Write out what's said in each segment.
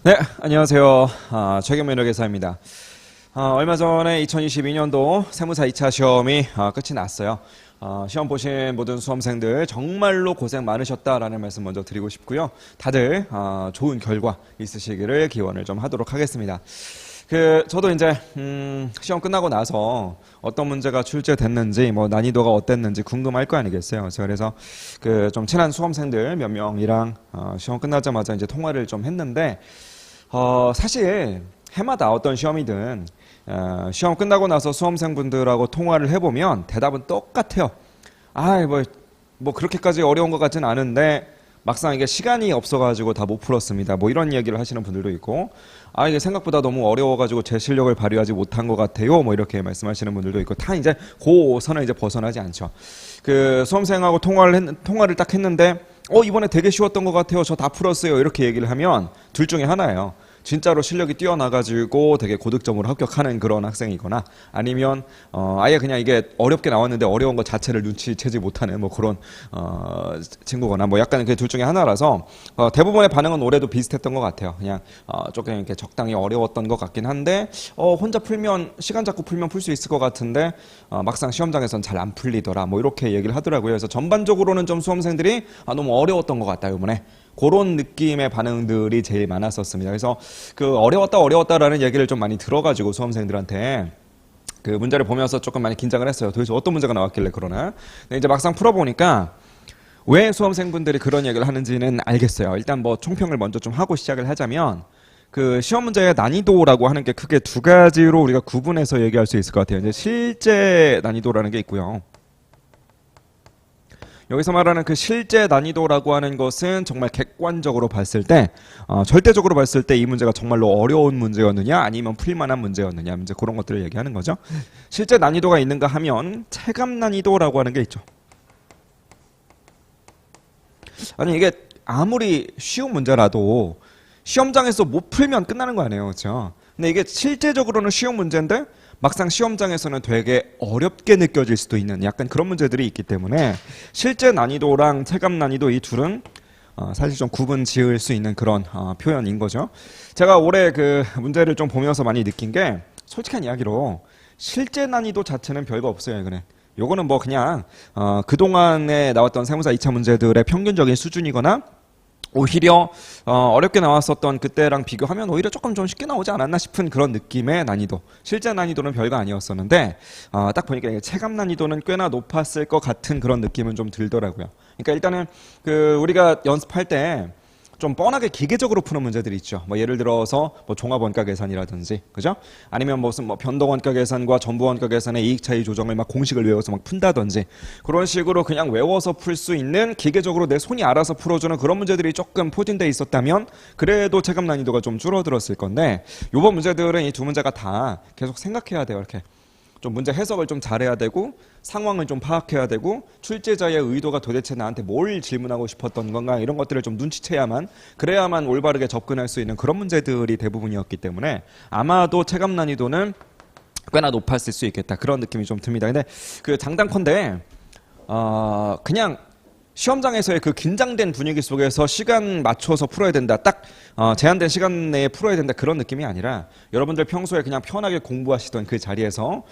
네, 안녕하세요. 최경민회계사입니다. 얼마 전에 2022년도 세무사 2차 시험이 끝이 났어요. 시험 보신 모든 수험생들 정말로 고생 많으셨다라는 말씀 먼저 드리고 싶고요. 다들 좋은 결과 있으시기를 기원을 좀 하도록 하겠습니다. 저도 이제 시험 끝나고 나서 어떤 문제가 출제됐는지 뭐 난이도가 어땠는지 궁금할 거 아니겠어요. 그래서 좀 친한 수험생들 몇 명이랑 시험 끝나자마자 이제 통화를 좀 했는데 사실 해마다 어떤 시험이든 시험 끝나고 나서 수험생분들하고 통화를 해보면 대답은 똑같아요. 뭐 그렇게까지 어려운 것 같진 않은데 막상 이게 시간이 없어가지고 다 못 풀었습니다. 뭐 이런 얘기를 하시는 분들도 있고, 이게 생각보다 너무 어려워가지고 제 실력을 발휘하지 못한 것 같아요. 뭐 이렇게 말씀하시는 분들도 있고, 다 이제 그 선을 이제 벗어나지 않죠. 수험생하고 통화를 딱 했는데, 이번에 되게 쉬웠던 것 같아요. 저 다 풀었어요. 이렇게 얘기를 하면 둘 중에 하나예요. 진짜로 실력이 뛰어나가지고 되게 고득점으로 합격하는 그런 학생이거나, 아니면 아예 그냥 이게 어렵게 나왔는데 어려운 것 자체를 눈치채지 못하는 뭐 그런 친구거나, 뭐 약간 그 둘 중에 하나라서 대부분의 반응은 올해도 비슷했던 것 같아요. 그냥 조금 이렇게 적당히 어려웠던 것 같긴 한데 혼자 풀면, 시간 잡고 풀면 풀 수 있을 것 같은데 막상 시험장에서는 잘 안 풀리더라, 뭐 이렇게 얘기를 하더라고요. 그래서 전반적으로는 좀 수험생들이 너무 어려웠던 것 같다 이번에, 그런 느낌의 반응들이 제일 많았었습니다. 그래서 어려웠다라는 얘기를 좀 많이 들어가지고 수험생들한테 그 문제를 보면서 조금 많이 긴장을 했어요. 도대체 어떤 문제가 나왔길래 그러나. 근데 이제 막상 풀어보니까 왜 수험생분들이 그런 얘기를 하는지는 알겠어요. 일단 뭐 총평을 먼저 좀 하고 시작을 하자면, 시험 문제의 난이도라고 하는 게 크게 두 가지로 우리가 구분해서 얘기할 수 있을 것 같아요. 이제 실제 난이도라는 게 있고요. 여기서 말하는 그 실제 난이도라고 하는 것은 정말 객관적으로 봤을 때, 절대적으로 봤을 때 이 문제가 정말로 어려운 문제였느냐 아니면 풀만한 문제였느냐, 이제 그런 것들을 얘기하는 거죠. 실제 난이도가 있는가 하면 체감 난이도라고 하는 게 있죠. 아니 이게 아무리 쉬운 문제라도 시험장에서 못 풀면 끝나는 거 아니에요, 그렇죠? 근데 이게 실제적으로는 쉬운 문제인데 막상 시험장에서는 되게 어렵게 느껴질 수도 있는 약간 그런 문제들이 있기 때문에 실제 난이도랑 체감 난이도 이 둘은 사실 좀 구분 지을 수 있는 그런 표현인 거죠. 제가 올해 그 문제를 좀 보면서 많이 느낀 게, 솔직한 이야기로 실제 난이도 자체는 별거 없어요. 요거는 뭐 그냥 그동안에 나왔던 세무사 2차 문제들의 평균적인 수준이거나, 오히려 어렵게 나왔었던 그때랑 비교하면 오히려 조금 좀 쉽게 나오지 않았나 싶은 그런 느낌의 난이도. 실제 난이도는 별거 아니었었는데 딱 보니까 체감 난이도는 꽤나 높았을 것 같은 그런 느낌은 좀 들더라고요. 그러니까 일단은 우리가 연습할 때 좀 뻔하게 기계적으로 푸는 문제들이 있죠. 뭐 예를 들어서 뭐 종합원가 계산이라든지, 그죠? 아니면 무슨 뭐 변동원가 계산과 전부원가 계산의 이익 차이 조정을 막 공식을 외워서 막 푼다든지, 그런 식으로 그냥 외워서 풀 수 있는, 기계적으로 내 손이 알아서 풀어주는 그런 문제들이 조금 포진돼 있었다면 그래도 체감 난이도가 좀 줄어들었을 건데, 요번 문제들은 이 두 문제가 다 계속 생각해야 돼요. 이렇게 좀 문제 해석을 좀 잘해야 되고, 상황을 좀 파악해야 되고, 출제자의 의도가 도대체 나한테 뭘 질문하고 싶었던 건가, 이런 것들을 좀 눈치채야만, 그래야만 올바르게 접근할 수 있는 그런 문제들이 대부분이었기 때문에 아마도 체감 난이도는 꽤나 높았을 수 있겠다, 그런 느낌이 좀 듭니다. 근데 장단컨대 그냥 시험장에서의 그 긴장된 분위기 속에서 시간 맞춰서 풀어야 된다, 딱 제한된 시간 내에 풀어야 된다, 그런 느낌이 아니라 여러분들 평소에 그냥 편하게 공부하시던 그 자리에서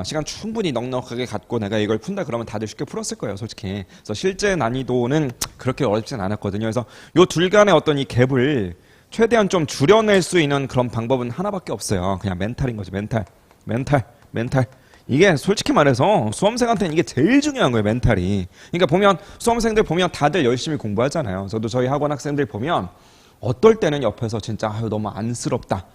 시간 충분히 넉넉하게 갖고 내가 이걸 푼다 그러면 다들 쉽게 풀었을 거예요, 솔직히. 그래서 실제 난이도는 그렇게 어렵진 않았거든요. 그래서 요 둘 간의 어떤 이 갭을 최대한 좀 줄여낼 수 있는 그런 방법은 하나밖에 없어요. 그냥 멘탈인 거죠. 멘탈. 이게 솔직히 말해서 수험생한테는 이게 제일 중요한 거예요, 멘탈이. 그러니까 보면 수험생들 보면 다들 열심히 공부하잖아요. 저도 저희 학원 학생들 보면 어떨 때는 옆에서 진짜 너무 안쓰럽다,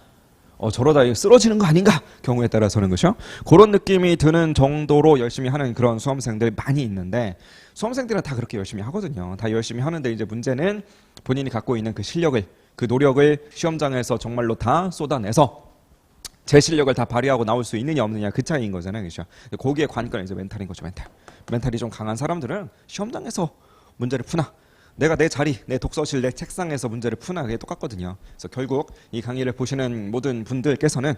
저러다 쓰러지는 거 아닌가, 경우에 따라서는, 그렇죠? 그런 느낌이 드는 정도로 열심히 하는 그런 수험생들이 많이 있는데, 수험생들은 다 그렇게 열심히 하거든요. 다 열심히 하는데 이제 문제는 본인이 갖고 있는 그 실력을, 그 노력을 시험장에서 정말로 다 쏟아내서 제 실력을 다 발휘하고 나올 수 있느냐 없느냐, 그 차이인 거잖아요, 그렇죠? 거기에 관건은 이제 멘탈인 거죠. 멘탈이 좀 강한 사람들은 시험장에서 문제를 푸나, 내가 내 자리, 내 독서실, 내 책상에서 문제를 푸나, 그게 똑같거든요. 그래서 결국 이 강의를 보시는 모든 분들께서는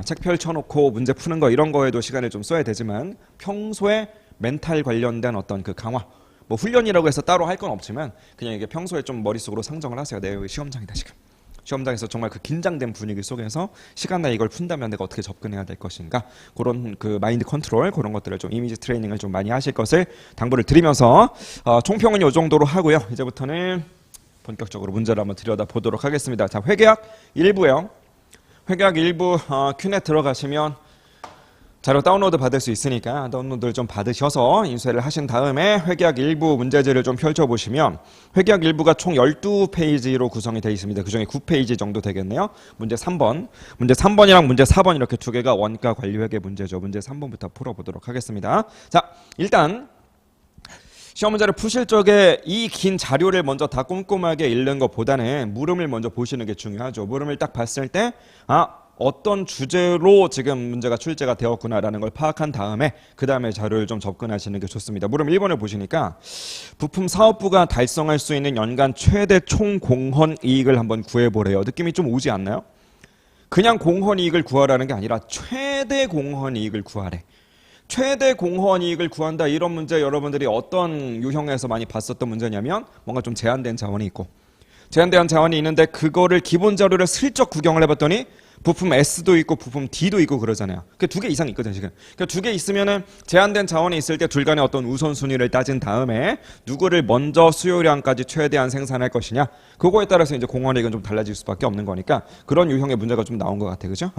책 펼쳐놓고 문제 푸는 거, 이런 거에도 시간을 좀 써야 되지만, 평소에 멘탈 관련된 어떤 그 강화, 뭐 훈련이라고 해서 따로 할 건 없지만 그냥 이게 평소에 좀 머릿속으로 상정을 하세요. 내 여기 시험장이다 지금. 시험장에서 정말 그 긴장된 분위기 속에서 시간 내에 이걸 푼다면 내가 어떻게 접근해야 될 것인가, 그런 그 마인드 컨트롤, 그런 것들을 좀 이미지 트레이닝을 좀 많이 하실 것을 당부를 드리면서 총평은 이 정도로 하고요. 이제부터는 본격적으로 문제를 한번 들여다보도록 하겠습니다. 자, 회계학 1부요. 회계학 1부 큐넷 들어가시면 자료 다운로드 받을 수 있으니까 다운로드를 좀 받으셔서 인쇄를 하신 다음에 회계학 1부 문제지를 좀 펼쳐보시면 회계학 1부가 총 12페이지로 구성이 되어 있습니다. 그중에 9페이지 정도 되겠네요. 문제 3번. 문제 3번이랑 문제 4번 이렇게 두 개가 원가 관리회계 문제죠. 문제 3번부터 풀어보도록 하겠습니다. 자, 일단 시험 문제를 푸실 적에 이 긴 자료를 먼저 다 꼼꼼하게 읽는 것보다는 물음을 먼저 보시는 게 중요하죠. 물음을 딱 봤을 때 어떤 주제로 지금 문제가 출제가 되었구나라는 걸 파악한 다음에 그 다음에 자료를 좀 접근하시는 게 좋습니다. 물음 1번을 보시니까 부품 사업부가 달성할 수 있는 연간 최대 총 공헌 이익을 한번 구해보래요. 느낌이 좀 오지 않나요? 그냥 공헌 이익을 구하라는 게 아니라 최대 공헌 이익을 구하래. 최대 공헌 이익을 구한다, 이런 문제 여러분들이 어떤 유형에서 많이 봤었던 문제냐면 뭔가 좀 제한된 자원이 있고, 제한된 자원이 있는데 그거를 기본 자료를 슬쩍 구경을 해봤더니 부품 S도 있고 부품 D도 있고 그러잖아요. 그 두 개 이상 있거든요, 지금. 그러니까 두 개 있으면은 제한된 자원이 있을 때 둘 간의 어떤 우선순위를 따진 다음에 누구를 먼저 수요량까지 최대한 생산할 것이냐, 그거에 따라서 이제 공헌이익은 좀 달라질 수밖에 없는 거니까 그런 유형의 문제가 좀 나온 것 같아요, 그죠?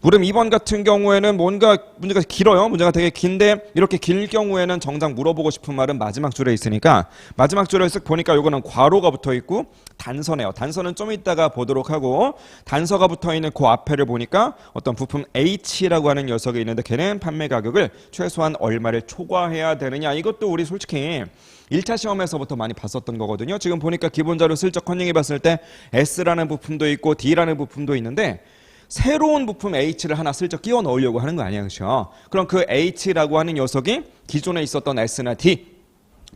물음 2번 같은 경우에는 뭔가 문제가 길어요. 문제가 되게 긴데 이렇게 길 경우에는 정작 물어보고 싶은 말은 마지막 줄에 있으니까 마지막 줄을 쓱 보니까 요거는 괄호가 붙어 있고 단서네요. 단서는 좀 이따가 보도록 하고, 단서가 붙어 있는 그 앞에를 보니까 어떤 부품 H라고 하는 녀석이 있는데 걔는 판매 가격을 최소한 얼마를 초과해야 되느냐, 이것도 우리 솔직히 1차 시험에서부터 많이 봤었던 거거든요. 지금 보니까 기본 자료 슬쩍 컨닝해 봤을 때 S라는 부품도 있고 D라는 부품도 있는데 새로운 부품 H를 하나 슬쩍 끼워 넣으려고 하는 거 아니야, 그렇죠? 그럼 그 H라고 하는 녀석이 기존에 있었던 S나 D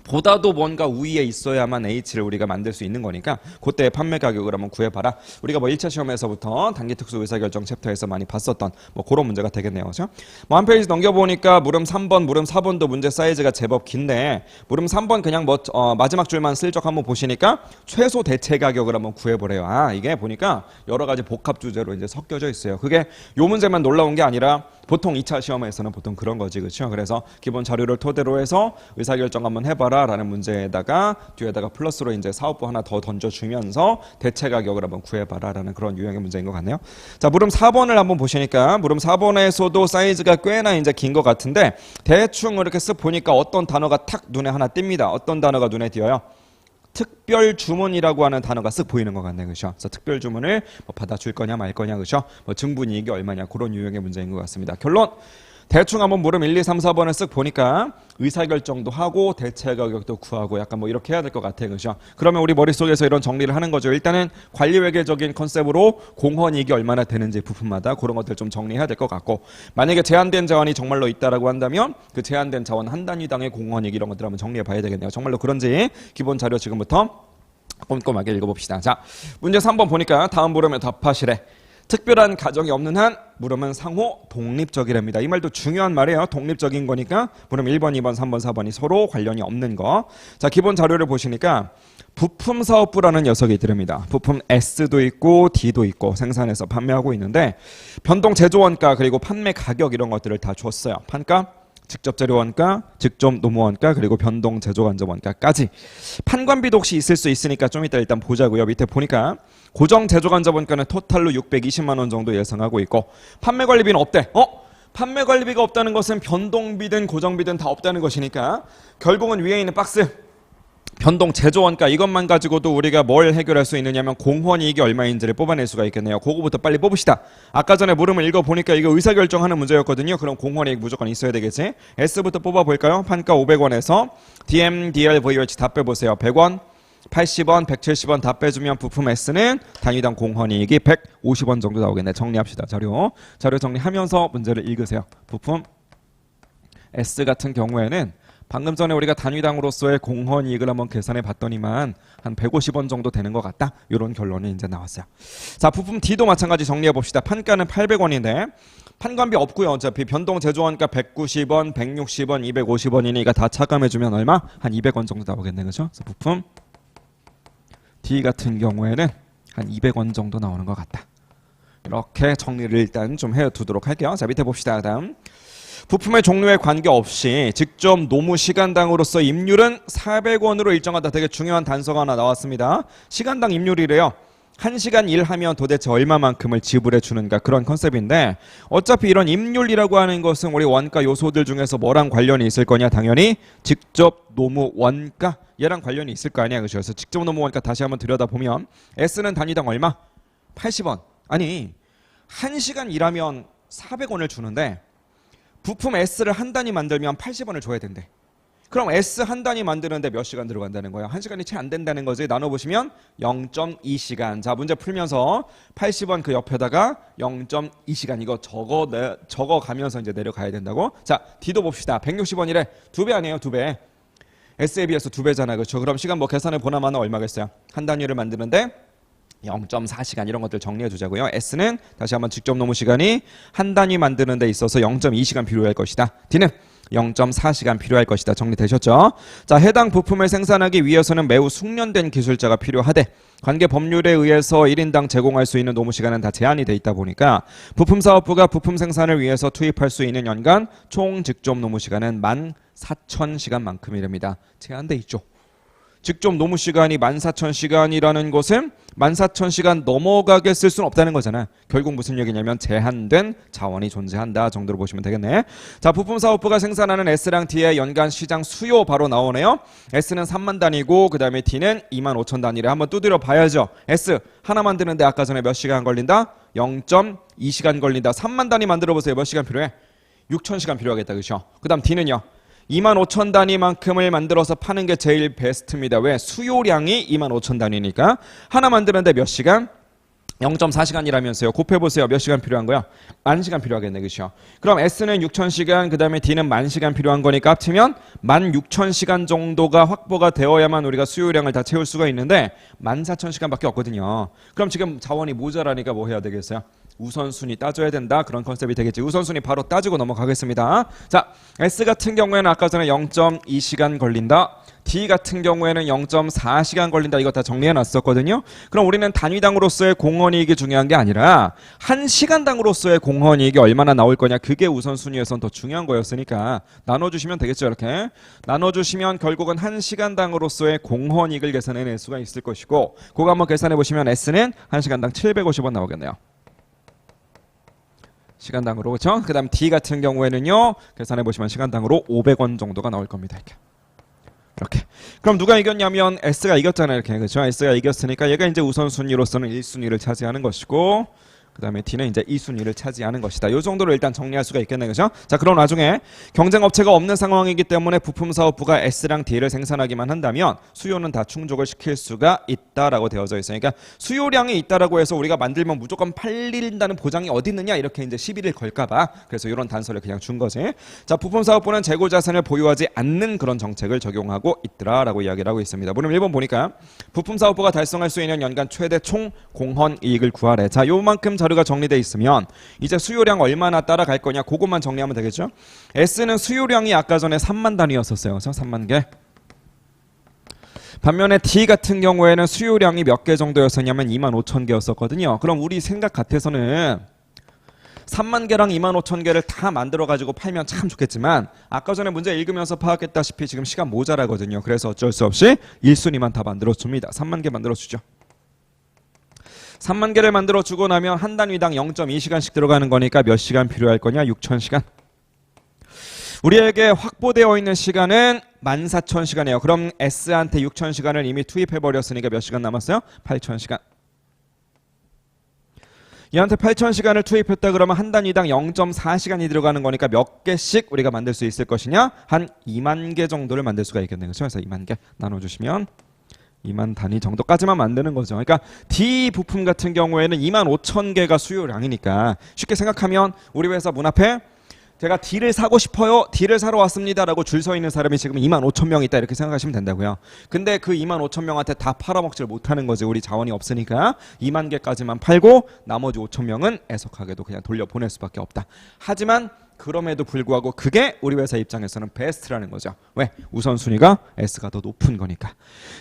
보다도 뭔가 우위에 있어야만 H를 우리가 만들 수 있는 거니까 그때 판매 가격을 한번 구해봐라. 우리가 뭐 1차 시험에서부터 단기특수 의사결정 챕터에서 많이 봤었던 뭐 그런 문제가 되겠네요. 그렇죠? 뭐 한 페이지 넘겨보니까 물음 3번, 물음 4번도 문제 사이즈가 제법 긴데 물음 3번 그냥 뭐 마지막 줄만 슬쩍 한번 보시니까 최소 대체 가격을 한번 구해보래요. 이게 보니까 여러 가지 복합 주제로 이제 섞여져 있어요. 그게 요 문제만 놀라운 게 아니라 보통 2차 시험에서는 보통 그런 거지, 그렇죠? 그래서 기본 자료를 토대로 해서 의사결정 한번 해봐라 라는 문제에다가 뒤에다가 플러스로 이제 사업부 하나 더 던져주면서 대체 가격을 한번 구해봐라 라는 그런 유형의 문제인 것 같네요. 자, 물음 4번을 한번 보시니까 물음 4번에서도 사이즈가 꽤나 이제 긴 것 같은데 대충 이렇게 쓱 보니까 어떤 단어가 탁 눈에 하나 띕니다. 어떤 단어가 눈에 띄어요? 특별 주문이라고 하는 단어가 쓱 보이는 것 같네요, 그렇죠? 그래서 특별 주문을 뭐 받아줄 거냐 말 거냐, 그렇죠? 뭐 증분이익이 얼마냐, 그런 유형의 문제인 것 같습니다. 결론, 대충 한번 물음 1, 2, 3, 4번을 쓱 보니까 의사결정도 하고 대체 가격도 구하고 약간 뭐 이렇게 해야 될 것 같아요, 그렇죠? 그러면 우리 머릿속에서 이런 정리를 하는 거죠. 일단은 관리회계적인 컨셉으로 공헌이익이 얼마나 되는지 부품마다 그런 것들 좀 정리해야 될 것 같고, 만약에 제한된 자원이 정말로 있다라고 한다면 그 제한된 자원 한 단위당의 공헌이익 이런 것들 한번 정리해 봐야 되겠네요. 정말로 그런지 기본 자료 지금부터 꼼꼼하게 읽어봅시다. 자, 문제 3번 보니까 다음 물음에 답하시래. 특별한 가정이 없는 한 물음은 상호 독립적이랍니다. 이 말도 중요한 말이에요. 독립적인 거니까 물음 1번, 2번, 3번, 4번이 서로 관련이 없는 거. 자, 기본 자료를 보시니까 부품 사업부라는 녀석이 들립니다. 부품 S도 있고 D도 있고 생산해서 판매하고 있는데 변동 제조원가 그리고 판매 가격 이런 것들을 다 줬어요. 판가, 직접 재료 원가, 직접 노무 원가, 그리고 변동 제조 간접 원가까지. 판관비도 혹시 있을 수 있으니까 좀 이따 일단 보자고요. 밑에 보니까 고정 제조 간접 원가는 토탈로 620만 원 정도 예상하고 있고 판매 관리비는 없대. 판매 관리비가 없다는 것은 변동비든 고정비든 다 없다는 것이니까 결국은 위에 있는 박스 변동 제조원가 이것만 가지고도 우리가 뭘 해결할 수 있느냐면 공헌이익이 얼마인지를 뽑아낼 수가 있겠네요. 그거부터 빨리 뽑읍시다. 아까 전에 물음을 읽어보니까 이거 의사결정하는 문제였거든요. 그럼 공헌이익 무조건 있어야 되겠지. S부터 뽑아볼까요? 판가 500원에서 DM, DL, VOH 다 빼보세요. 100원, 80원, 170원 다 빼주면 부품 S는 단위당 공헌이익이 150원 정도 나오겠네. 정리합시다. 자료 정리하면서 문제를 읽으세요. 부품 S 같은 경우에는 방금 전에 우리가 단위당으로서의 공헌이익을 한번 계산해 봤더니만 한 150원 정도 되는 것 같다. 이런 결론이 이제 나왔어요. 자, 부품 D도 마찬가지 정리해 봅시다. 판가는 800원인데 판관비 없고요. 어차피 변동 제조원가 190원, 160원, 250원이니까 다 차감해주면 얼마? 한 200원 정도 나오겠네, 그죠? 그래서 부품 D 같은 경우에는 한 200원 정도 나오는 것 같다. 이렇게 정리를 일단 좀 해두도록 할게요. 자, 밑에 봅시다. 다음 부품의 종류에 관계없이 직접 노무 시간당으로서 임률은 400원으로 일정하다. 되게 중요한 단서가 하나 나왔습니다. 시간당 임률이래요. 1시간 일하면 도대체 얼마만큼을 지불해 주는가, 그런 컨셉인데, 어차피 이런 임률이라고 하는 것은 우리 원가 요소들 중에서 뭐랑 관련이 있을 거냐? 당연히 직접 노무 원가, 얘랑 관련이 있을 거 아니야. 그렇죠? 그래서 직접 노무 원가 다시 한번 들여다보면 S는 단위당 얼마? 80원. 아니 1시간 일하면 400원을 주는데 부품 S를 한 단위 만들면 80원을 줘야 된대. 그럼 S 한 단위 만드는데 몇 시간 들어간다는 거야? 1시간이 채 안 된다는 거지. 나눠보시면 0.2시간. 자, 문제 풀면서 80원 그 옆에다가 0.2시간 이거 적어 가면서 이제 내려가야 된다고. 자, D도 봅시다. 160원이래. 2배 아니에요? 2배. S에 비해서 2배잖아. 그렇죠? 그럼 시간 뭐 계산해 보나마나 얼마겠어요? 한 단위를 만드는데 0.4시간 이런 것들 정리해 두자고요. S는 다시 한번 직접 노무 시간이 한 단위 만드는 데 있어서 0.2시간 필요할 것이다. D는 0.4시간 필요할 것이다. 정리되셨죠? 자, 해당 부품을 생산하기 위해서는 매우 숙련된 기술자가 필요하대. 관계 법률에 의해서 1인당 제공할 수 있는 노무 시간은 다 제한이 돼 있다 보니까 부품사업부가 부품 생산을 위해서 투입할 수 있는 연간 총 직접 노무 시간은 14,000시간만큼이랍니다. 제한돼 있죠. 직접 노무 시간이 14,000시간이라는 것은 14,000시간 넘어가게 쓸 수는 없다는 거잖아. 결국 무슨 얘기냐면 제한된 자원이 존재한다 정도로 보시면 되겠네. 자, 부품사업부가 생산하는 S랑 D의 연간 시장 수요 바로 나오네요. S는 3만 단위고 그 다음에 D는 25,000 단위를 한번 두드려 봐야죠. S 하나 만드는데 아까 전에 몇 시간 걸린다? 0.2시간 걸린다. 3만 단위 만들어 보세요. 몇 시간 필요해? 6,000시간 필요하겠다. 그렇죠? 그 다음 D는요. 25,000 단위만큼을 만들어서 파는 게 제일 베스트입니다. 왜? 수요량이 25,000 단위니까. 하나 만드는데 몇 시간? 0.4시간이라면서요. 곱해보세요. 몇 시간 필요한 거야? 10,000시간 필요하겠네. 그렇죠? 그럼 S는 6,000시간, 그 다음에 D는 10,000시간 필요한 거니까 합치면 16,000시간 정도가 확보가 되어야만 우리가 수요량을 다 채울 수가 있는데 14,000시간밖에 없거든요. 그럼 지금 자원이 모자라니까 뭐 해야 되겠어요? 우선순위 따져야 된다. 그런 컨셉이 되겠지. 우선순위 바로 따지고 넘어가겠습니다. 자, S 같은 경우에는 아까 전에 0.2시간 걸린다. D 같은 경우에는 0.4시간 걸린다. 이거 다 정리해 놨었거든요. 그럼 우리는 단위당으로서의 공헌이익이 중요한 게 아니라 1시간당으로서의 공헌이익이 얼마나 나올 거냐. 그게 우선순위에선 더 중요한 거였으니까 나눠주시면 되겠죠. 이렇게 나눠주시면 결국은 1시간당으로서의 공헌이익을 계산해낼 수가 있을 것이고, 그거 한번 계산해 보시면 S는 1시간당 750원 나오겠네요. 시간당으로. 그렇죠? 그 다음 D 같은 경우에는요, 계산해 보시면 시간당으로 500원 정도가 나올 겁니다. 이렇게. 그럼 누가 이겼냐면 S가 이겼잖아요. 이렇게. 그렇죠? S가 이겼으니까 얘가 이제 우선순위로서는 1순위를 차지하는 것이고, 그 다음에 D는 이제 2순위를 차지하는 것이다. 이 정도로 일단 정리할 수가 있겠네요. 그죠? 자, 그런 와중에 경쟁업체가 없는 상황이기 때문에 부품사업부가 S랑 D를 생산하기만 한다면 수요는 다 충족을 시킬 수가 있다라고 되어져 있어요. 그러니까 수요량이 있다라고 해서 우리가 만들면 무조건 팔린다는 보장이 어디 있느냐, 이렇게 이제 시비를 걸까봐 그래서 이런 단서를 그냥 준 거지. 자, 부품사업부는 재고자산을 보유하지 않는 그런 정책을 적용하고 있더라라고 이야기를 하고 있습니다. 물론 1번 보니까 부품사업부가 달성할 수 있는 연간 최대 총 공헌이익을 구하래. 자, 요만큼 자료가 정리되어 있으면 이제 수요량 얼마나 따라갈 거냐, 그것만 정리하면 되겠죠. S는 수요량이 아까 전에 3만 단위였었어요. 그래서 3만 개. 반면에 D 같은 경우에는 수요량이 몇 개 정도였었냐면 25,000개였었거든요. 그럼 우리 생각 같아서는 3만 개랑 25,000개를 다 만들어 가지고 팔면 참 좋겠지만 아까 전에 문제 읽으면서 파악했다시피 지금 시간 모자라거든요. 그래서 어쩔 수 없이 1순위만 다 만들어 줍니다. 3만 개 만들어 주죠. 3만 개를 만들어 주고 나면 한 단위당 0.2시간씩 들어가는 거니까 몇 시간 필요할 거냐? 6,000시간. 우리에게 확보되어 있는 시간은 14,000시간이에요. 그럼 S한테 6,000시간을 이미 투입해버렸으니까 몇 시간 남았어요? 8,000시간. 얘한테 8,000시간을 투입했다 그러면 한 단위당 0.4시간이 들어가는 거니까 몇 개씩 우리가 만들 수 있을 것이냐? 한 2만 개 정도를 만들 수가 있겠네요. 그렇죠? 그래서 2만 개 나눠주시면 2만 단위 정도까지만 만드는 거죠. 그러니까 D 부품 같은 경우에는 25,000개가 수요량이니까 쉽게 생각하면 우리 회사 문 앞에 제가 D를 사고 싶어요. D를 사러 왔습니다. 라고 줄 서 있는 사람이 지금 25,000명 있다. 이렇게 생각하시면 된다고요. 근데 그 25,000명한테 다 팔아먹지를 못하는 거지. 우리 자원이 없으니까 2만 개까지만 팔고 나머지 5,000명은 애석하게도 그냥 돌려보낼 수밖에 없다. 하지만 그럼에도 불구하고 그게 우리 회사 입장에서는 베스트라는 거죠. 왜? 우선순위가 S가 더 높은 거니까.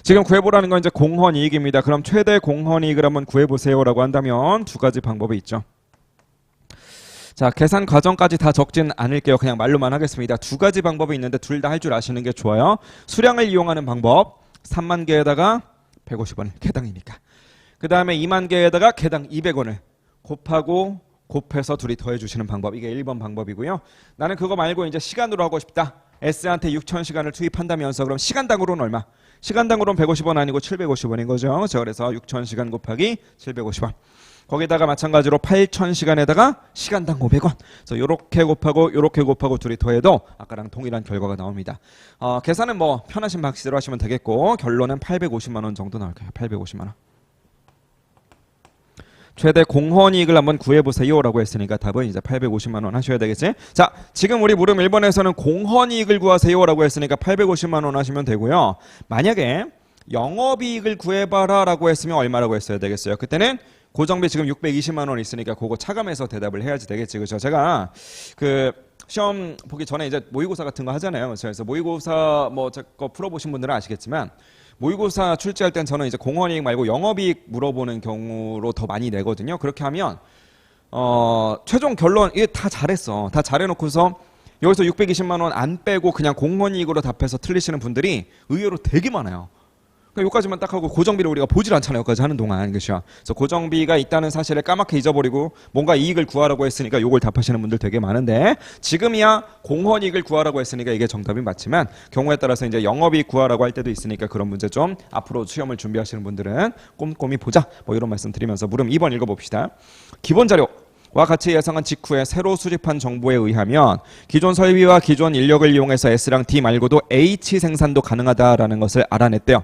지금 구해보라는 건 이제 공헌이익입니다. 그럼 최대 공헌이익을 한번 구해보세요라고 한다면 두 가지 방법이 있죠. 자, 계산 과정까지 다 적진 않을게요. 그냥 말로만 하겠습니다. 두 가지 방법이 있는데 둘 다 할 줄 아시는 게 좋아요. 수량을 이용하는 방법. 3만 개에다가 150원 개당이니까. 그 다음에 2만 개에다가 개당 200원을 곱해서 둘이 더해주시는 방법. 이게 1번 방법이고요. 나는 그거 말고 이제 시간으로 하고 싶다. S한테 6,000시간을 투입한다면서 그럼 시간당으로는 얼마? 시간당으로는 150원 아니고 750원인 거죠. 그래서 6,000시간 곱하기 750원. 거기다가 마찬가지로 8,000시간에다가 시간당 500원. 그래서 요렇게 곱하고 둘이 더해도 아까랑 동일한 결과가 나옵니다. 계산은 뭐 편하신 방식대로 하시면 되겠고 결론은 850만 원 정도 나올 거예요. 850만 원. 최대 공헌이익을 한번 구해보세요 라고 했으니까 답은 이제 850만 원 하셔야 되겠지. 자, 지금 우리 물음 1번에서는 공헌이익을 구하세요 라고 했으니까 850만 원 하시면 되고요. 만약에 영업이익을 구해봐라 라고 했으면 얼마라고 했어야 되겠어요? 그때는 고정비 지금 620만 원 있으니까 그거 차감해서 대답을 해야지 되겠지. 그렇죠? 제가 그 시험 보기 전에 이제 모의고사 같은 거 하잖아요. 그래서 모의고사 뭐 제 거 풀어보신 분들은 아시겠지만 모의고사 출제할 땐 저는 이제 공헌이익 말고 영업이익 물어보는 경우로 더 많이 내거든요. 그렇게 하면 최종 결론 이게 다 잘했어. 다 잘해놓고서 여기서 620만 원 안 빼고 그냥 공헌이익으로 답해서 틀리시는 분들이 의외로 되게 많아요. 그러니까 여기까지만 딱 하고 고정비를 우리가 보질 않잖아요. 여기까지 하는 동안. 그렇죠? 그래서 고정비가 있다는 사실을 까맣게 잊어버리고 뭔가 이익을 구하라고 했으니까 요걸 답하시는 분들 되게 많은데 지금이야 공헌이익을 구하라고 했으니까 이게 정답이 맞지만 경우에 따라서 이제 영업이익 구하라고 할 때도 있으니까 그런 문제 좀 앞으로 시험을 준비하시는 분들은 꼼꼼히 보자. 뭐 이런 말씀 드리면서 물음 2번 읽어봅시다. 기본 자료 와 같이 예상한 직후에 새로 수집한 정보에 의하면 기존 설비와 기존 인력을 이용해서 S랑 D 말고도 H 생산도 가능하다라는 것을 알아냈대요.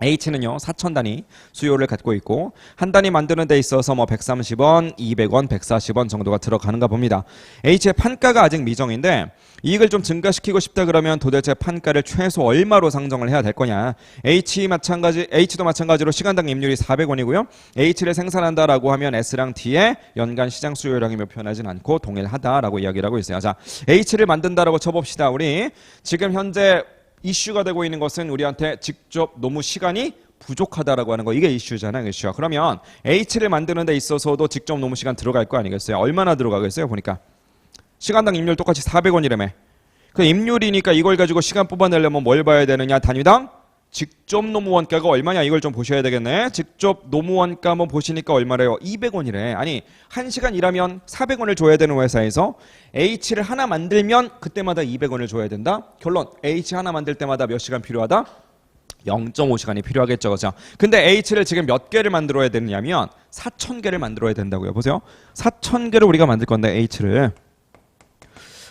H는요 4,000단위 수요를 갖고 있고 한 단위 만드는 데 있어서 뭐 130원, 200원, 140원 정도가 들어가는가 봅니다. H의 판가가 아직 미정인데 이익을 좀 증가시키고 싶다 그러면 도대체 판가를 최소 얼마로 상정을 해야 될 거냐. H도 마찬가지로 시간당 임률이 400원이고요. H를 생산한다라고 하면 S랑 D의 연간 시장 수요량이 표현하진 않고 동일하다라고 이야기를 하고 있어요. 자, H를 만든다라고 쳐봅시다. 우리 지금 현재 이슈가 되고 있는 것은 우리한테 직접 너무 시간이 부족하다라고 하는 거 이게 이슈잖아요. 이슈. 그러면 H를 만드는 데 있어서도 직접 노무 시간 들어갈 거 아니겠어요? 얼마나 들어가겠어요? 보니까 시간당 임률 똑같이 400원이라며. 그 임률이니까 이걸 가지고 시간 뽑아내려면 뭘 봐야 되느냐? 단위당 직접 노무 원가가 얼마냐 이걸 좀 보셔야 되겠네. 직접 노무 원가 한번 보시니까 얼마래요? 200원이래. 아니 1시간 일하면 400원을 줘야 되는 회사에서 H를 하나 만들면 그때마다 200원을 줘야 된다. 결론 H 하나 만들 때마다 몇 시간 필요하다? 0.5시간이 필요하겠죠. 그죠? 근데 H를 지금 몇 개를 만들어야 되느냐면 4,000개를 만들어야 된다고요. 보세요. 4,000개를 우리가 만들 건데 H를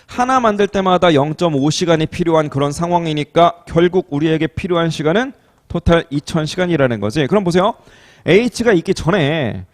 하나 만들 때마다 0.5시간이 필요한 그런 상황이니까 결국 우리에게 필요한 시간은 토탈 2,000시간이라는 거지. 그럼 보세요. H가 있기 전에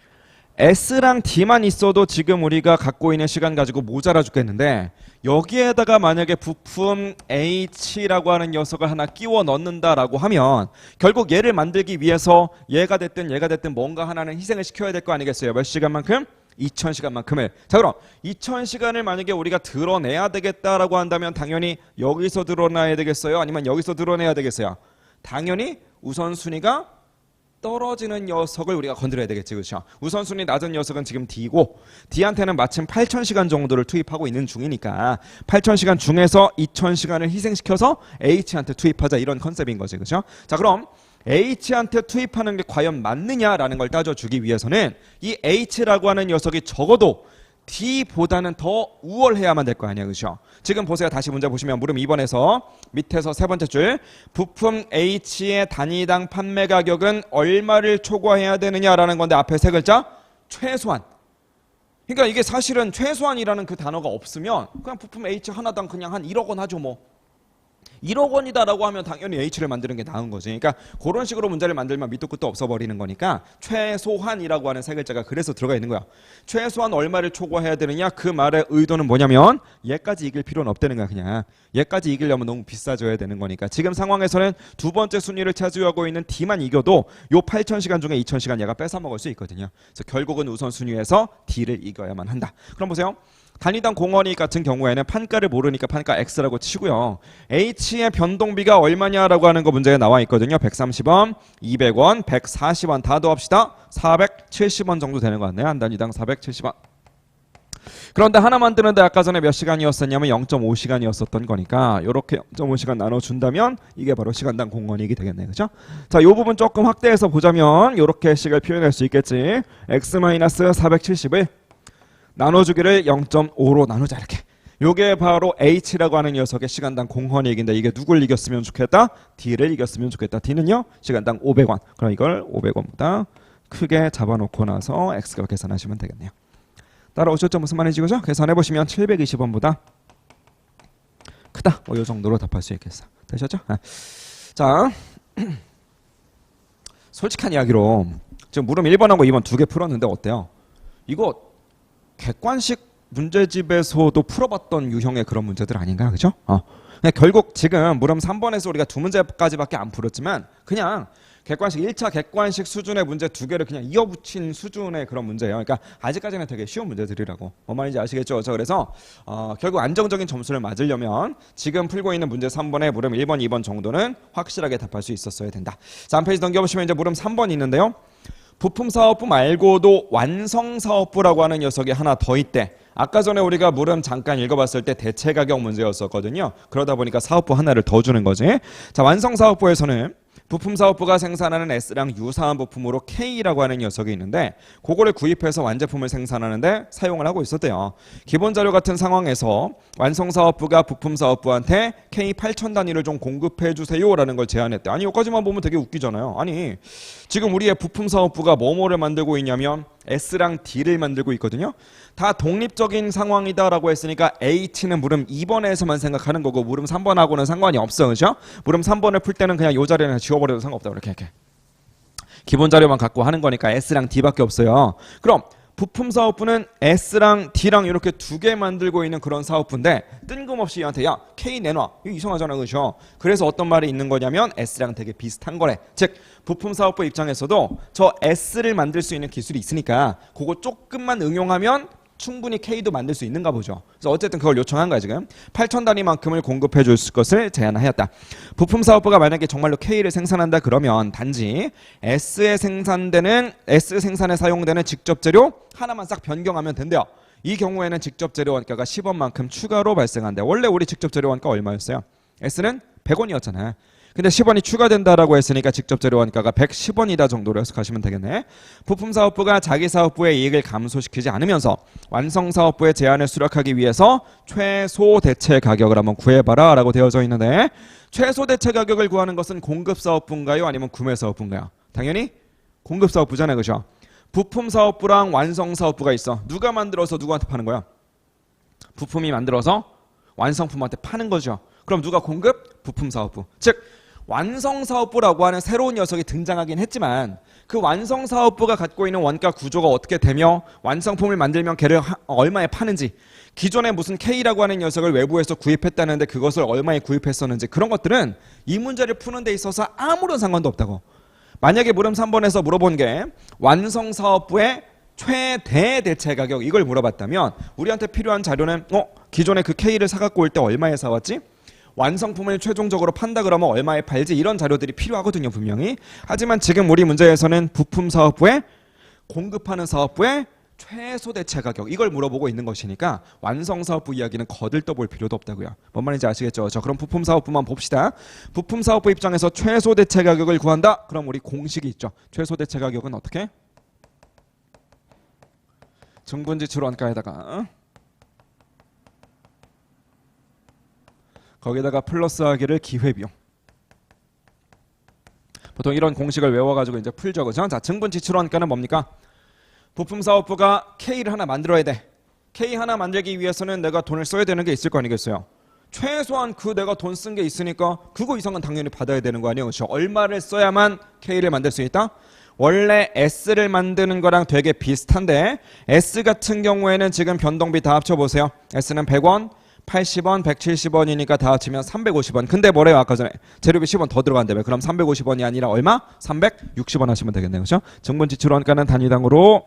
S랑 D만 있어도 지금 우리가 갖고 있는 시간 가지고 모자라 죽겠는데 여기에다가 만약에 부품 H라고 하는 녀석을 하나 끼워 넣는다라고 하면 결국 얘를 만들기 위해서 얘가 됐든 뭔가 하나는 희생을 시켜야 될 거 아니겠어요. 몇 시간만큼? 2,000시간만큼을. 자, 그럼 2,000시간을 만약에 우리가 드러내야 되겠다라고 한다면 당연히 여기서 드러내야 되겠어요? 아니면 여기서 드러내야 되겠어요? 당연히 우선순위가 떨어지는 녀석을 우리가 건드려야 되겠지. 그렇죠? 우선순위 낮은 녀석은 지금 D고 D한테는 마침 8,000시간 정도를 투입하고 있는 중이니까 8,000시간 중에서 2,000시간을 희생시켜서 H한테 투입하자 이런 컨셉인 거지. 그렇죠? 자, 그럼 H한테 투입하는 게 과연 맞느냐라는 걸 따져주기 위해서는 이 H라고 하는 녀석이 적어도 D보다는 더 우월해야만 될 거 아니야. 그렇죠? 지금 보세요. 다시 문제 보시면 물음 2번에서 밑에서 세 번째 줄 부품 H의 단위당 판매 가격은 얼마를 초과해야 되느냐라는 건데 앞에 세 글자 최소한. 그러니까 이게 사실은 최소한이라는 그 단어가 없으면 그냥 부품 H 하나당 그냥 한 1억 원 하죠 뭐. 1억 원이다라고 하면 당연히 H를 만드는 게 나은 거지. 그러니까 그런 식으로 문제를 만들면 밑도 끝도 없어버리는 거니까 최소한이라고 하는 세 글자가 그래서 들어가 있는 거야. 최소한 얼마를 초과해야 되느냐? 그 말의 의도는 뭐냐면 얘까지 이길 필요는 없다는 거야. 그냥 얘까지 이기려면 너무 비싸져야 되는 거니까 지금 상황에서는 두 번째 순위를 차지하고 있는 D만 이겨도 요 8,000시간 중에 2,000시간 얘가 뺏어먹을 수 있거든요. 그래서 결국은 우선순위에서 D를 이겨야만 한다. 그럼 보세요. 단위당 공원이 같은 경우에는 판가를 모르니까 판가 X라고 치고요. H의 변동비가 얼마냐라고 하는 거 문제에 나와 있거든요. 130원, 200원, 140원 다 더합시다. 470원 정도 되는 것 같네요. 한 단위당 470원. 그런데 하나 만드는데 아까 전에 몇 시간이었었냐면 0.5시간이었었던 거니까 이렇게 0.5시간 나눠준다면 이게 바로 시간당 공원이익이 되겠네요. 그죠? 자, 이 부분 조금 확대해서 보자면 이렇게 식을 표현할 수 있겠지. x-470을 나눠주기를 0.5로 나누자 이렇게. 요게 바로 H라고 하는 녀석의 시간당 공헌이익인데 이게 누굴 이겼으면 좋겠다? D를 이겼으면 좋겠다. D는요? 시간당 500원. 그럼 이걸 500원보다 크게 잡아놓고 나서 X가 계산하시면 되겠네요. 따라오셨죠? 무슨 말인지 그죠? 계산해보시면 720원보다 크다. 이 정도로 답할 수 있겠어. 되셨죠? 자, 솔직한 이야기로 지금 물음 1번하고 2번 두 개 풀었는데 어때요? 이거 객관식 문제집에서도 풀어봤던 유형의 그런 문제들 아닌가? 그죠? 결국 지금 물음 3번에서 우리가 두 문제까지밖에 안 풀었지만 그냥 객관식 1차 객관식 수준의 문제 두 개를 그냥 이어붙인 수준의 그런 문제예요. 그러니까 아직까지는 되게 쉬운 문제들이라고. 뭔 말인지 아시겠죠? 그래서 결국 안정적인 점수를 맞으려면 지금 풀고 있는 문제 3번에 물음 1번, 2번 정도는 확실하게 답할 수 있었어야 된다. 자, 한 페이지 넘겨보시면 이제 물음 3번이 있는데요. 부품사업부 말고도 완성사업부라고 하는 녀석이 하나 더 있대. 아까 전에 우리가 물음 잠깐 읽어봤을 때 대체가격 문제였었거든요. 그러다 보니까 사업부 하나를 더 주는 거지. 자, 완성사업부에서는 부품사업부가 생산하는 S랑 유사한 부품으로 K라고 하는 녀석이 있는데 그거를 구입해서 완제품을 생산하는데 사용을 하고 있었대요. 기본 자료 같은 상황에서 완성사업부가 부품사업부한테 K 8천 단위를 좀 공급해 주세요라는 걸 제안했대. 아니 여기까지만 보면 되게 웃기잖아요. 아니 지금 우리의 부품사업부가 뭐뭐를 만들고 있냐면 S랑 D를 만들고 있거든요. 다 독립적인 상황이다라고 했으니까 H는 물음 2번에서만 생각하는 거고 물음 3번하고는 상관이 없어. 그죠? 물음 3번을 풀 때는 그냥 요 자리는 지워버려도 상관없다. 이렇게. 기본 자료만 갖고 하는 거니까 S랑 D밖에 없어요. 그럼 부품사업부는 S랑 D랑 이렇게 두 개 만들고 있는 그런 사업부인데 뜬금없이 얘한테 야 K 내놔. 이거 이상하잖아. 그죠? 그래서 어떤 말이 있는 거냐면 S랑 되게 비슷한 거래. 즉 부품사업부 입장에서도 저 S를 만들 수 있는 기술이 있으니까 그거 조금만 응용하면 충분히 K도 만들 수 있는가 보죠. 그래서 어쨌든 그걸 요청한 거야 지금. 8천 단위만큼을 공급해 줄 것을 제안하였다. 부품사업부가 만약에 정말로 K를 생산한다 그러면 단지 S 생산에 사용되는 직접 재료 하나만 싹 변경하면 된대요. 이 경우에는 직접 재료 원가가 10원만큼 추가로 발생한대. 원래 우리 직접 재료 원가 얼마였어요? S는 100원이었잖아. 근데 10원이 추가된다라고 했으니까 직접 재료 원가가 110원이다 정도로 해석하시면 되겠네. 부품사업부가 자기 사업부의 이익을 감소시키지 않으면서 완성사업부의 제한을 수락하기 위해서 최소 대체 가격을 한번 구해봐라 라고 되어져 있는데 최소 대체 가격을 구하는 것은 공급사업부인가요? 아니면 구매사업부인가요? 당연히 공급사업부잖아요. 그죠? 부품사업부랑 완성사업부가 있어. 누가 만들어서 누구한테 파는 거야? 부품이 만들어서 완성품한테 파는 거죠. 그럼 누가 공급? 부품사업부. 즉 완성사업부라고 하는 새로운 녀석이 등장하긴 했지만 그 완성사업부가 갖고 있는 원가 구조가 어떻게 되며 완성품을 만들면 걔를 얼마에 파는지 기존에 무슨 K라고 하는 녀석을 외부에서 구입했다는데 그것을 얼마에 구입했었는지 그런 것들은 이 문제를 푸는 데 있어서 아무런 상관도 없다고. 만약에 물음 3번에서 물어본 게 완성사업부의 최대 대체 가격 이걸 물어봤다면 우리한테 필요한 자료는 기존에 그 K를 사갖고 올 때 얼마에 사왔지? 완성품을 최종적으로 판다 그러면 얼마에 팔지? 이런 자료들이 필요하거든요 분명히. 하지만 지금 우리 문제에서는 부품사업부에 공급하는 사업부의 최소 대체 가격 이걸 물어보고 있는 것이니까 완성사업부 이야기는 거들떠볼 필요도 없다고요. 뭔 말인지 아시겠죠? 자, 그럼 부품사업부만 봅시다. 부품사업부 입장에서 최소 대체 가격을 구한다? 그럼 우리 공식이 있죠. 최소 대체 가격은 어떻게? 증분지출 원가에다가 거기다가 플러스하기를 기회비용. 보통 이런 공식을 외워가지고 이제 풀죠. 그죠? 자, 증분지출원가는 뭡니까? 부품사업부가 K를 하나 만들어야 돼. K 하나 만들기 위해서는 내가 돈을 써야 되는 게 있을 거 아니겠어요? 최소한 그 내가 돈 쓴 게 있으니까 그거 이상은 당연히 받아야 되는 거 아니에요? 그렇죠? 얼마를 써야만 K를 만들 수 있다? 원래 S를 만드는 거랑 되게 비슷한데 S 같은 경우에는 지금 변동비 다 합쳐보세요. S는 100원, 80원, 170원이니까 다 합치면 350원. 근데 뭐래요? 아까 전에 재료비 10원 더 들어간다며. 그럼 350원이 아니라 얼마? 360원 하시면 되겠네요. 그렇죠? 증분지출원가는 단위당으로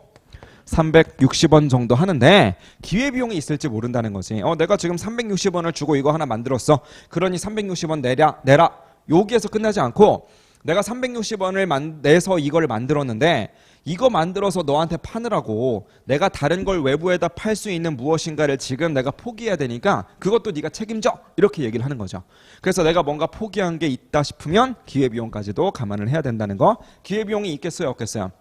360원 정도 하는데 기회비용이 있을지 모른다는 거지. 내가 지금 360원을 주고 이거 하나 만들었어. 그러니 360원 내라. 여기에서 끝나지 않고 내가 360원을 내서 이걸 만들었는데 이거 만들어서 너한테 파느라고 내가 다른 걸 외부에다 팔 수 있는 무엇인가를 지금 내가 포기해야 되니까 그것도 네가 책임져. 이렇게 얘기를 하는 거죠. 그래서 내가 뭔가 포기한 게 있다 싶으면 기회비용까지도 감안을 해야 된다는 거. 기회비용이 있겠어요? 없겠어요?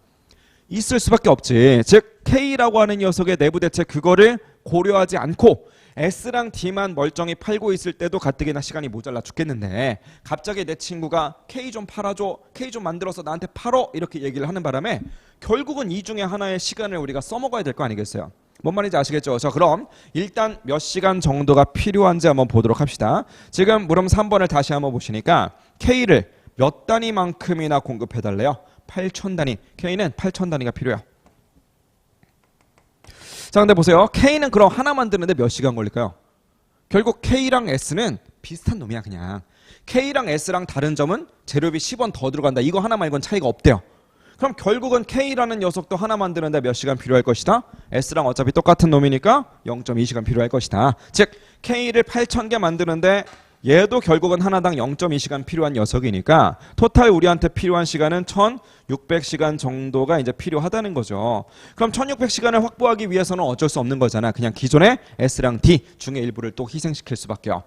있을 수밖에 없지. 즉 K라고 하는 녀석의 내부 대체 그거를 고려하지 않고 S랑 D만 멀쩡히 팔고 있을 때도 가뜩이나 시간이 모자라 죽겠는데 갑자기 내 친구가 K 좀 팔아줘, K 좀 만들어서 나한테 팔어 이렇게 얘기를 하는 바람에 결국은 이 중에 하나의 시간을 우리가 써먹어야 될 거 아니겠어요. 뭔 말인지 아시겠죠? 자, 그럼 일단 몇 시간 정도가 필요한지 한번 보도록 합시다. 지금 물음 3번을 다시 한번 보시니까 K를 몇 단위만큼이나 공급해달래요? 8,000단위. K는 8,000단위가 필요해요. 자, 근데 보세요. K는 그럼 하나 만드는데 몇 시간 걸릴까요? 결국 K랑 S는 비슷한 놈이야 그냥. K랑 S랑 다른 점은 재료비 10원 더 들어간다. 이거 하나 말고는 차이가 없대요. 그럼 결국은 K라는 녀석도 하나 만드는데 몇 시간 필요할 것이다? S랑 어차피 똑같은 놈이니까 0.2시간 필요할 것이다. 즉 K를 8,000개 만드는데 얘도 결국은 하나당 0.2시간 필요한 녀석이니까 토탈 우리한테 필요한 시간은 1600시간 정도가 이제 필요하다는 거죠. 그럼 1600시간을 확보하기 위해서는 어쩔 수 없는 거잖아. 그냥 기존의 S랑 D 중에 일부를 또 희생시킬 수밖에요.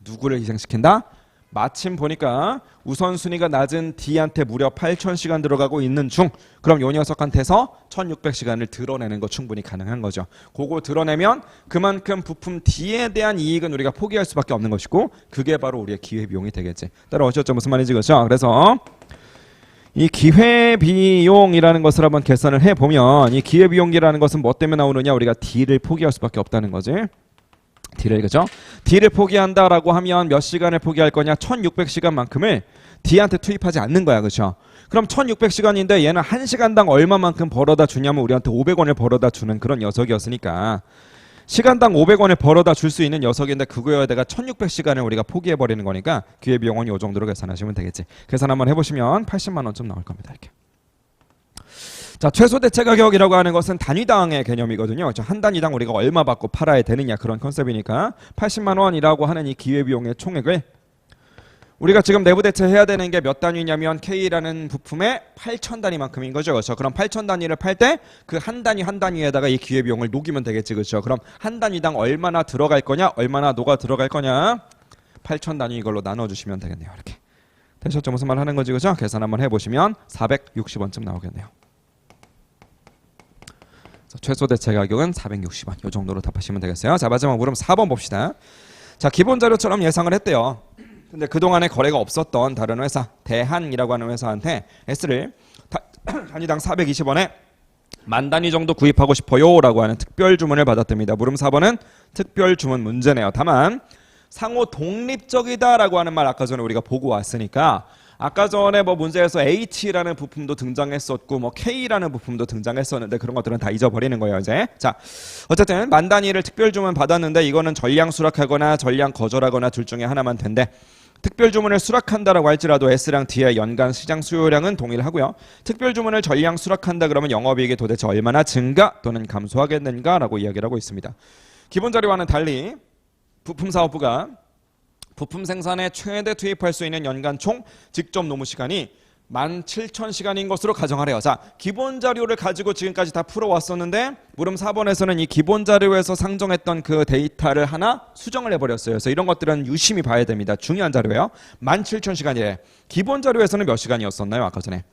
누구를 희생시킨다? 마침 보니까 우선순위가 낮은 D한테 무려 8,000시간 들어가고 있는 중 그럼 요 녀석한테서 1600시간을 드러내는 거 충분히 가능한 거죠. 그거 드러내면 그만큼 부품 D에 대한 이익은 우리가 포기할 수밖에 없는 것이고 그게 바로 우리의 기회비용이 되겠지. 따라 어쩌죠 무슨 말인지 그렇죠? 그래서 이 기회비용이라는 것을 한번 계산을 해보면 이 기회비용이라는 것은 뭐 때문에 나오느냐? 우리가 D를 포기할 수밖에 없다는 거지. D를 그죠? D를 포기한다라고 하면 몇 시간을 포기할 거냐? 1600시간만큼을 D한테 투입하지 않는 거야. 그죠? 그럼 1600시간인데 얘는 1시간당 얼마만큼 벌어다 주냐면 우리한테 500원을 벌어다 주는 그런 녀석이었으니까 시간당 500원을 벌어다 줄 수 있는 녀석인데 그거에 내가 1600시간을 우리가 포기해버리는 거니까 기회비용은 이 정도로 계산하시면 되겠지. 계산 한번 해보시면 80만 원쯤 나올 겁니다. 이렇게. 자, 최소 대체 가격이라고 하는 것은 단위당의 개념이거든요. 한 단위당 우리가 얼마 받고 팔아야 되느냐 그런 컨셉이니까 80만 원이라고 하는 이 기회비용의 총액을 우리가 지금 내부 대체해야 되는 게 몇 단위냐면 K라는 부품의 8,000단위만큼인 거죠. 그렇죠? 그럼 8,000단위를 팔 때 그 한 단위 한 단위에다가 이 기회비용을 녹이면 되겠지. 그렇죠? 그럼 한 단위당 얼마나 들어갈 거냐? 얼마나 녹아 들어갈 거냐? 8,000단위 이걸로 나눠주시면 되겠네요. 이렇게. 되셨죠? 무슨 말 하는 거지? 그죠? 계산 한번 해보시면 460원쯤 나오겠네요. 최소 대체 가격은 460원. 이 정도로 답하시면 되겠어요. 자, 마지막 물음 4번 봅시다. 자, 기본 자료처럼 예상을 했대요. 근데 그동안에 거래가 없었던 다른 회사, 대한이라고 하는 회사한테 S를 단위당 420원에 만 단위 정도 구입하고 싶어요 라고 하는 특별 주문을 받았답니다. 물음 4번은 특별 주문 문제네요. 다만 상호 독립적이다 라고 하는 말 아까 전에 우리가 보고 왔으니까 아까 전에 뭐 문제에서 H라는 부품도 등장했었고 뭐 K라는 부품도 등장했었는데 그런 것들은 다 잊어버리는 거예요 이제. 자, 어쨌든 만 단위를 특별 주문 받았는데 이거는 전량 수락하거나 전량 거절하거나 둘 중에 하나만 된대. 특별 주문을 수락한다라고 할지라도 S랑 D의 연간 시장 수요량은 동일하고요. 특별 주문을 전량 수락한다 그러면 영업이익이 도대체 얼마나 증가 또는 감소하겠는가라고 이야기를 하고 있습니다. 기본 자료와는 달리 부품사업부가 부품 생산에 최대 투입할 수 있는 연간 총 직접 노무 시간이 17,000시간인 것으로 가정하래요. 자, 기본 자료를 가지고 지금까지 다 풀어왔었는데 물음 4번에서는 이 기본 자료에서 상정했던 그 데이터를 하나 수정을 해버렸어요. 그래서 이런 것들은 유심히 봐야 됩니다. 중요한 자료예요. 17,000시간이래. 기본 자료에서는 몇 시간이었었나요? 아까 전에.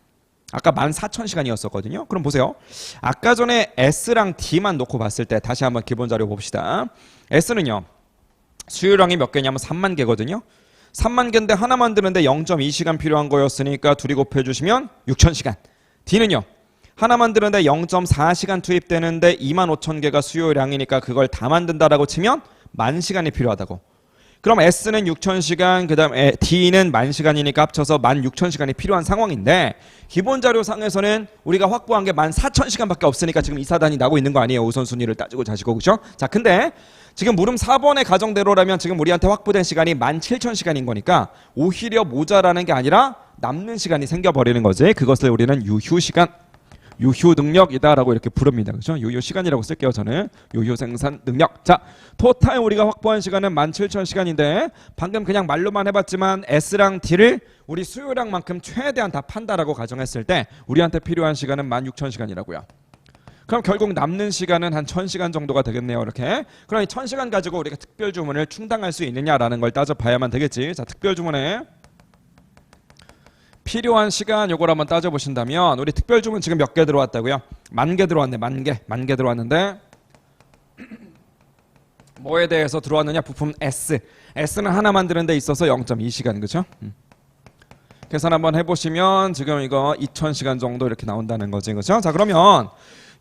아까 14,000시간이었었거든요. 그럼 보세요. 아까 전에 S랑 D만 놓고 봤을 때 다시 한번 기본 자료 봅시다. S는요. 수요량이 몇 개냐면 3만 개거든요. 3만 개인데 하나 만드는데 0.2시간 필요한 거였으니까 둘이 곱해주시면 6,000시간. D는요. 하나 만드는데 0.4시간 투입되는데 25,000개가 수요량이니까 그걸 다 만든다라고 치면 10,000시간이 필요하다고. 그럼 S는 6,000시간, 그 다음에 D는 10,000시간이니까 합쳐서 16,000시간이 필요한 상황인데 기본 자료상에서는 우리가 확보한 게 14,000시간밖에 없으니까 지금 이사단이 나고 있는 거 아니에요. 우선순위를 따지고 자시고 그죠? 자, 근데 지금 물음 4번의 가정대로라면 지금 우리한테 확보된 시간이 17,000시간인 거니까 오히려 모자라는 게 아니라 남는 시간이 생겨버리는 거지. 그것을 우리는 유휴시간, 유효 능력이다라고 이렇게 부릅니다. 그렇죠? 유효 시간이라고 쓸게요. 저는 유효 생산 능력. 자, 토탈 우리가 확보한 시간은 17,000시간인데 방금 그냥 말로만 해봤지만 S랑 D를 우리 수요량만큼 최대한 다 판다라고 가정했을 때 우리한테 필요한 시간은 16,000시간이라고요. 그럼 결국 남는 시간은 한 1000시간 정도가 되겠네요. 이렇게. 그럼 이 1000시간 가지고 우리가 특별 주문을 충당할 수 있느냐라는 걸 따져봐야만 되겠지. 자, 특별 주문에 필요한 시간 요걸 한번 따져보신다면 우리 특별 주문 지금 몇 개 들어왔다고요? 10,000개 들어왔네. 10,000개. 10,000개 들어왔는데 뭐에 대해서 들어왔느냐? 부품 S. S는 하나 만드는 데 있어서 0.2시간. 그죠? 계산 한번 해보시면 지금 이거 2000시간 정도 이렇게 나온다는 거지. 그죠? 자, 그러면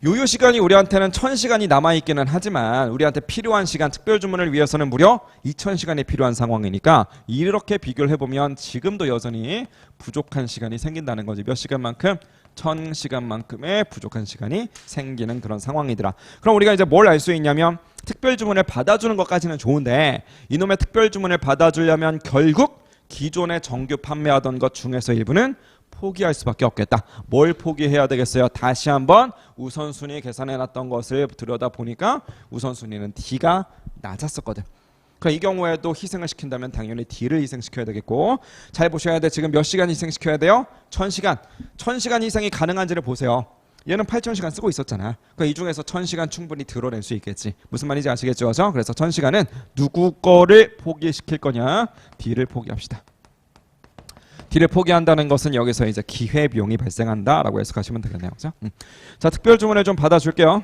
유효 시간이 우리한테는 1000시간이 남아있기는 하지만 우리한테 필요한 시간 특별 주문을 위해서는 무려 2000시간이 필요한 상황이니까 이렇게 비교를 해보면 지금도 여전히 부족한 시간이 생긴다는 거지. 몇 시간만큼? 1000시간만큼의 부족한 시간이 생기는 그런 상황이더라. 그럼 우리가 이제 뭘 알 수 있냐면 특별 주문을 받아주는 것까지는 좋은데 이놈의 특별 주문을 받아주려면 결국 기존에 정규 판매하던 것 중에서 일부는 포기할 수밖에 없겠다. 뭘 포기해야 되겠어요? 다시 한번 우선순위 계산해놨던 것을 들여다보니까 우선순위는 D가 낮았었거든. 그러니까 이 경우에도 희생을 시킨다면 당연히 D를 희생시켜야 되겠고, 잘 보셔야 돼. 지금 몇 시간 희생시켜야 돼요? 1000시간. 1000시간 희생이 가능한지를 보세요. 얘는 8000시간 쓰고 있었잖아. 그러니까 이 중에서 1000시간 충분히 드러낼 수 있겠지. 무슨 말인지 아시겠죠? 그래서 1000시간은 누구 거를 포기시킬 거냐? D를 포기합시다. D를 포기한다는 것은 여기서 이제 기회비용이 발생한다라고 해석하시면 되겠네요. 그죠? 자, 특별 주문을 좀 받아줄게요.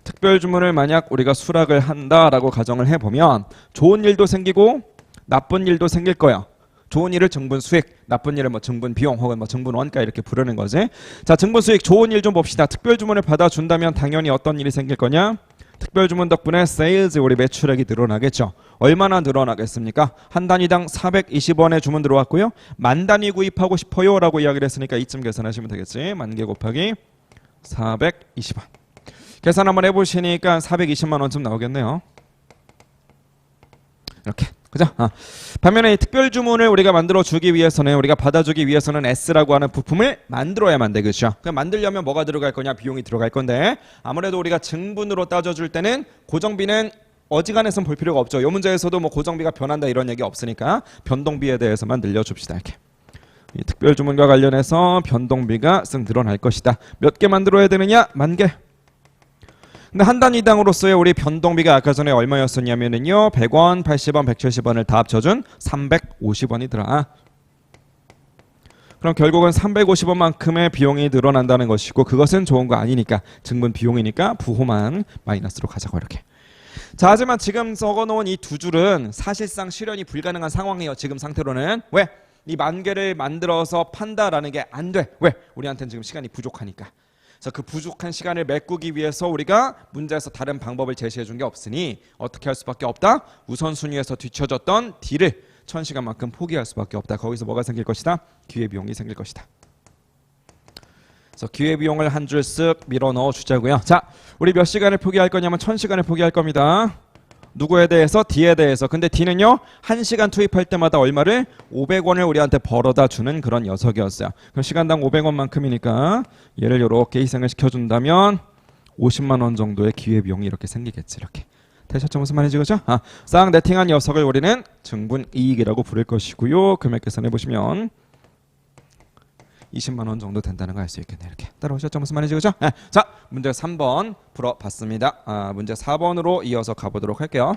특별 주문을 만약 우리가 수락을 한다라고 가정을 해보면 좋은 일도 생기고 나쁜 일도 생길 거야. 좋은 일을 증분 수익, 나쁜 일을 뭐 증분 비용 혹은 뭐 증분 원가 이렇게 부르는 거지. 자, 증분 수익 좋은 일 좀 봅시다. 특별 주문을 받아준다면 당연히 어떤 일이 생길 거냐? 특별 주문 덕분에 세일즈 우리 매출액이 늘어나겠죠. 얼마나 늘어나겠습니까? 한 단위당 420원의 주문 들어왔고요. 만 단위 구입하고 싶어요 라고 이야기를 했으니까 이쯤 계산하시면 되겠지. 10,000개 곱하기 420원. 계산 한번 해보시니까 420만 원쯤 나오겠네요. 이렇게. 그죠? 반면에 이 특별 주문을 우리가 만들어 주기 위해서는 우리가 받아주기 위해서는 S라고 하는 부품을 만들어야만 되겠죠. 그럼 만들려면 뭐가 들어갈 거냐? 비용이 들어갈 건데 아무래도 우리가 증분으로 따져줄 때는 고정비는 어지간해선 볼 필요가 없죠. 이 문제에서도 뭐 고정비가 변한다 이런 얘기 없으니까 변동비에 대해서만 늘려줍시다. 이렇게. 이 특별 주문과 관련해서 변동비가 쓱 늘어날 것이다. 몇 개 만들어야 되느냐? 10,000개. 근데 한 단위당으로서의 우리 변동비가 아까 전에 얼마였었냐면요 100원, 80원, 170원을 다 합쳐준 350원이더라. 그럼 결국은 350원만큼의 비용이 늘어난다는 것이고 그것은 좋은 거 아니니까 증분 비용이니까 부호만 마이너스로 가자고 이렇게. 자, 하지만 지금 적어놓은 이 두 줄은 사실상 실현이 불가능한 상황이에요. 지금 상태로는. 왜? 이 10,000개를 만들어서 판다라는 게 안 돼. 왜? 우리한테는 지금 시간이 부족하니까. 그래서 그 부족한 시간을 메꾸기 위해서 우리가 문제에서 다른 방법을 제시해 준 게 없으니 어떻게 할 수밖에 없다? 우선순위에서 뒤쳐졌던 D를 1000시간만큼 포기할 수밖에 없다. 거기서 뭐가 생길 것이다? 기회비용이 생길 것이다. 그래서 기회비용을 한 줄 쓱 밀어 넣어 주자고요. 자, 우리 몇 시간을 포기할 거냐면 1000시간을 포기할 겁니다. 누구에 대해서? D에 대해서. 근데 D는요 1시간 투입할 때마다 얼마를? 500원을 우리한테 벌어다 주는 그런 녀석이었어요. 그럼 시간당 500원만큼이니까 얘를 이렇게 희생을 시켜준다면 50만 원 정도의 기회비용이 이렇게 생기겠지. 이렇게. 되셨죠? 무슨 말인지 그죠? 싹 네팅한 녀석을 우리는 증분이익이라고 부를 것이고요. 금액 계산해보시면 20만 원 정도 된다는 거 알 수 있겠네요. 이렇게 따라오셨죠? 무슨 말인지 그죠? 자, 문제 3번 풀어봤습니다. 문제 4번으로 이어서 가보도록 할게요.